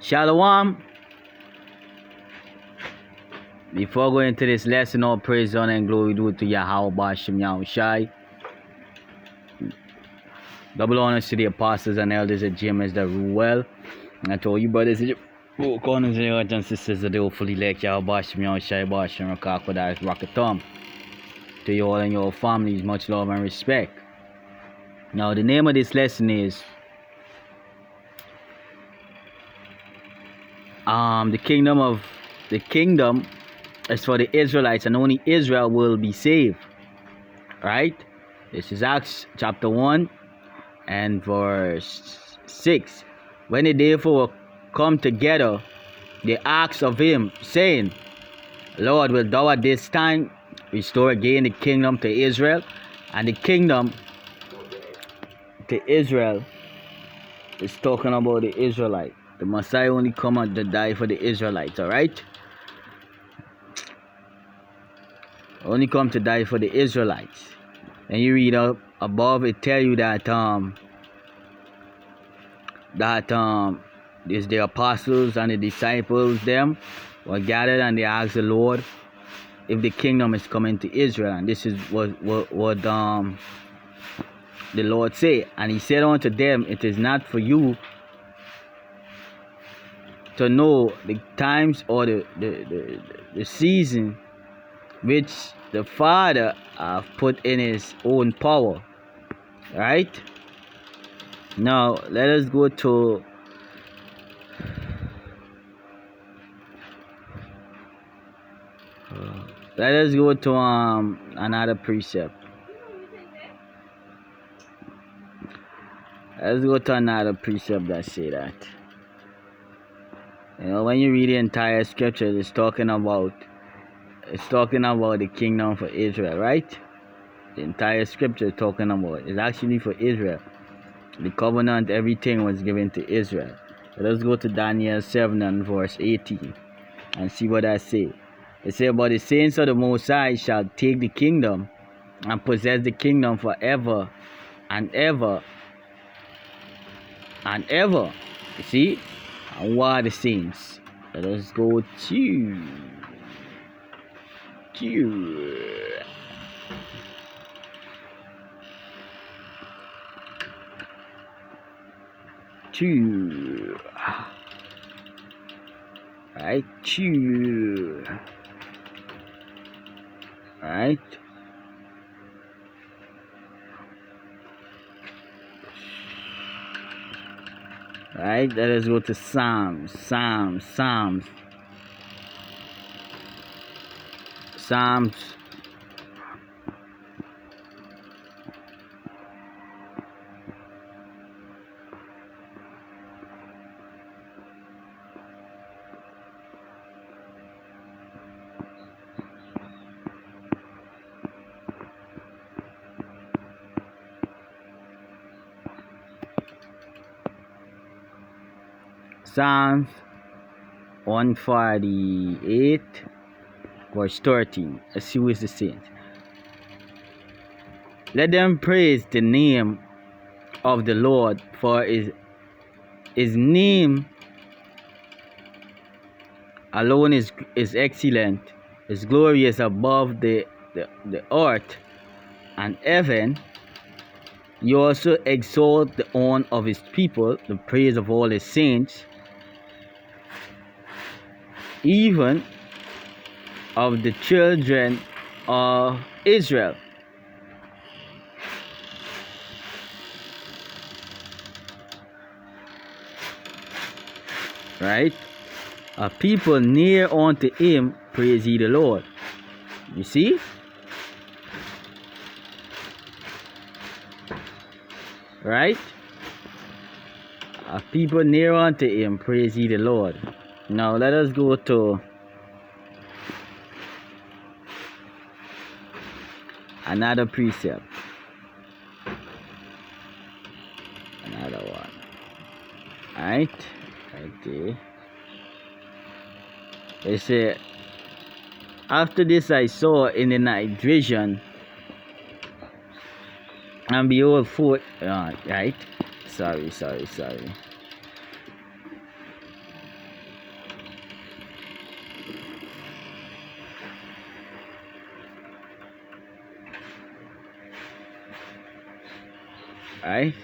Shalom. Before going into this lesson, all praise, honor, and glory due to Yahweh Bashem Yahushai. Double honors to the apostles and elders at GMS that rule well. And to all you brothers and your corners and sisters that they fully elect Yahweh Bashem Yahushai Bashem Rakakodas Rakatom. To you all and your families, much love and respect. Now, the name of this lesson is the kingdom is for the Israelites, and only Israel will be saved. Right? This is Acts chapter 1 and verse 6. When they therefore come together, they asked of him, saying, Lord, will thou at this time restore again the kingdom to Israel? And the kingdom to Israel is talking about the Israelite. The Messiah only come out to die for the Israelites, alright? Only come to die for the Israelites. And you read up above, it tell you that is the apostles and the disciples them were gathered, and they asked the Lord if the kingdom is coming to Israel. And this is what the Lord said. And he said unto them, it is not for you to know the times or the season which the Father have put in his own power. Right? Now let us go to another precept. Let's go to another precept that say that. You know, when you read the entire scripture, it's talking about the kingdom for Israel, right? The entire scripture is talking about it's actually for Israel. The covenant, everything was given to Israel. Let us go to Daniel 7 and verse 18 and see what that say. It says, but the saints of the Most High shall take the kingdom and possess the kingdom forever and ever and ever. You see? And what are the saints? Let us go to right. Right, let us go to Psalms. Psalms 148 verse 13. Let's see who is the saint. Let them praise the name of the Lord, for his name alone is excellent. His glory is above the earth and heaven. You also exalt the honor of his people, the praise of all his saints, even of the children of Israel. Right? A people near unto him, praise ye the Lord. You see? Right? A people near unto him, praise ye the Lord. Now let us go to another precept. Another one. Right there. They say, after this I saw in the night vision, and behold, right? Sorry. Right?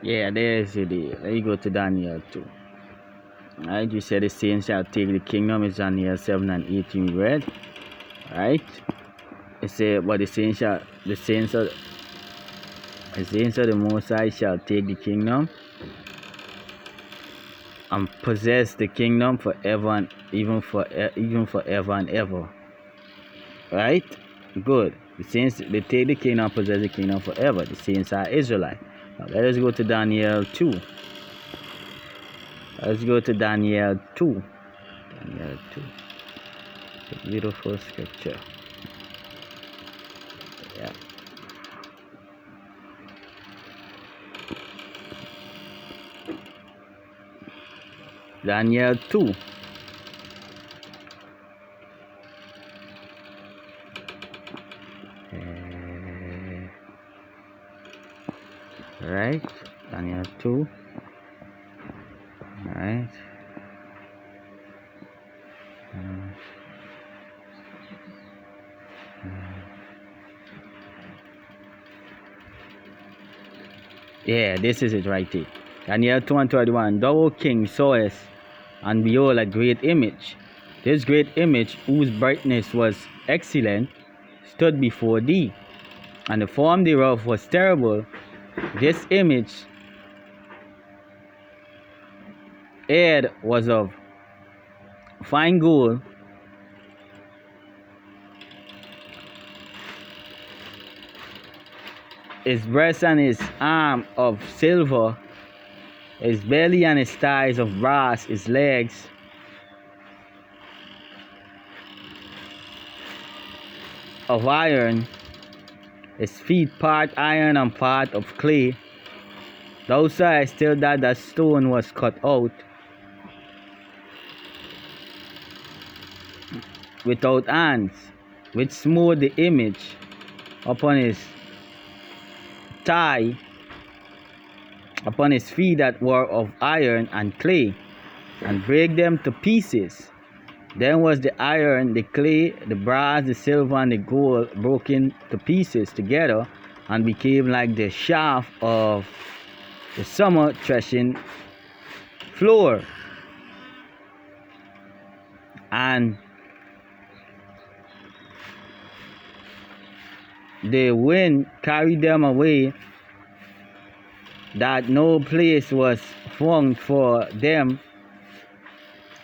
Yeah, there's the deal. Let you go to Daniel 2. Right? You said the saints shall take the kingdom. It's Daniel 7 and 18 we read. Right? It said, but the saints of the Most High shall take the kingdom and possess the kingdom forever and even forever and ever. Right? Good. The saints, they take the kingdom and possess the kingdom forever. The saints are Israelite. Now let us go to Daniel 2. Let's go to Daniel 2. Daniel 2. It's a beautiful scripture. Yeah. Daniel 2. Right? Daniel 2. Right? Yeah, this is it right here. Daniel 2 and 21. Thou, O king, sawest, and behold, a great image. This great image, whose brightness was excellent, stood before thee, and the form thereof was terrible. This image head was of fine gold, his breast and his arm of silver, his belly and his thighs of brass, his legs of iron, his feet part iron and part of clay. Thou sawest still that the stone was cut out without hands, which smote the image upon his thigh, upon his feet that were of iron and clay, and break them to pieces. Then was the iron, the clay, the brass, the silver, and the gold broken to pieces together, and became like the shaft of the summer threshing floor. And the wind carried them away, that no place was found for them.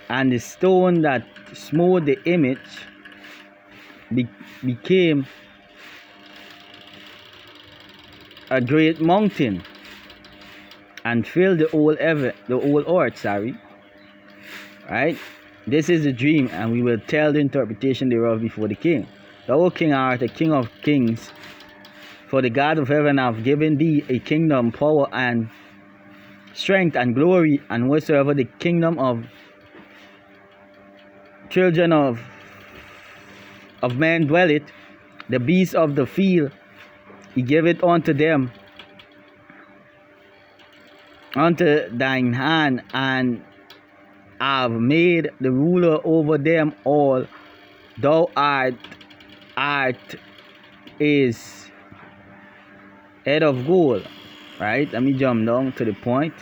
And the stone that smote the image became a great mountain, and filled the whole earth. Right? This is the dream, and we will tell the interpretation thereof before the king. Thou, O king, art a king of kings, for the God of heaven hath given thee a kingdom, power, and strength, and glory, and whatsoever the kingdom of children of men dwelleth, the beasts of the field, he giveth unto them, unto thine hand, and have made the ruler over them all. Thou art is head of gold. Right? Let me jump down to the point.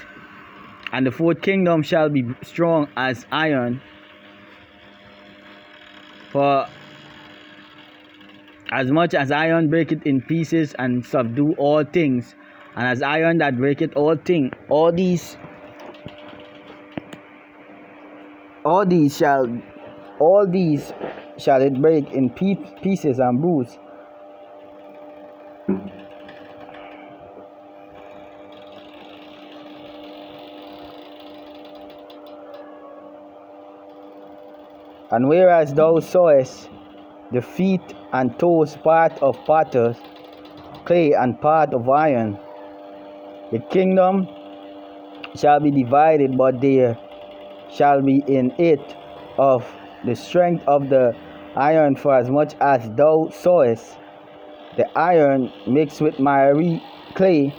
And the fourth kingdom shall be strong as iron, for as much as iron breaketh in pieces and subdue all things, and as iron that breaketh all things, all these shall it break in pieces and bruise. And whereas thou sawest the feet and toes part of potters, clay and part of iron, the kingdom shall be divided, but there shall be in it of the strength of the iron, for as much as thou sawest the iron mixed with miry clay.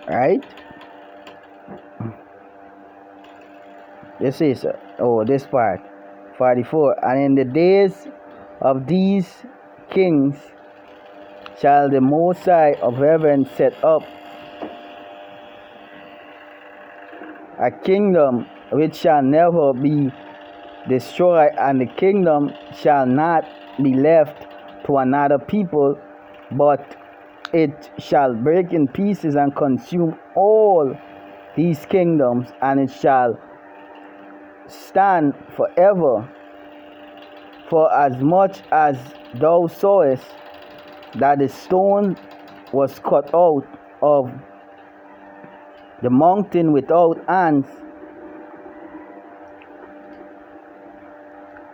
Right? This is this part 44. And in the days of these kings shall the Most High of heaven set up a kingdom which shall never be destroyed, and the kingdom shall not be left to another people, but it shall break in pieces and consume all these kingdoms, and it shall stand forever. For as much as thou sawest that the stone was cut out of the mountain without hands,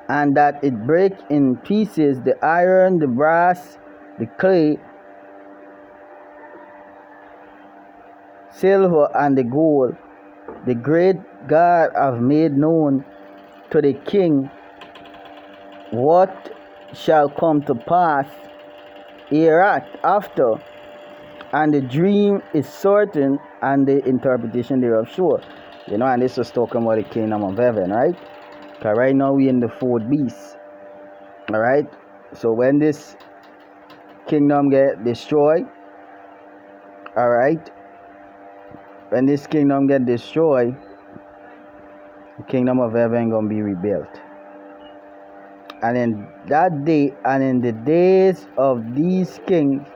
and that it break in pieces the iron, the brass, the clay, silver, and the gold, the great God have made known to the king what shall come to pass hereafter, and the dream is certain, and the interpretation thereof sure. And this was talking about the kingdom of heaven, right? Because right now we in the fourth beast. Alright? So when this kingdom get destroyed, alright? When this kingdom get destroyed, the kingdom of heaven gonna be rebuilt. And in that day, and in the days of these kings,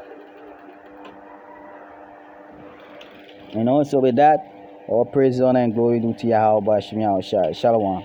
so with that, all praise, honor, and glory due to Yahweh Shalom.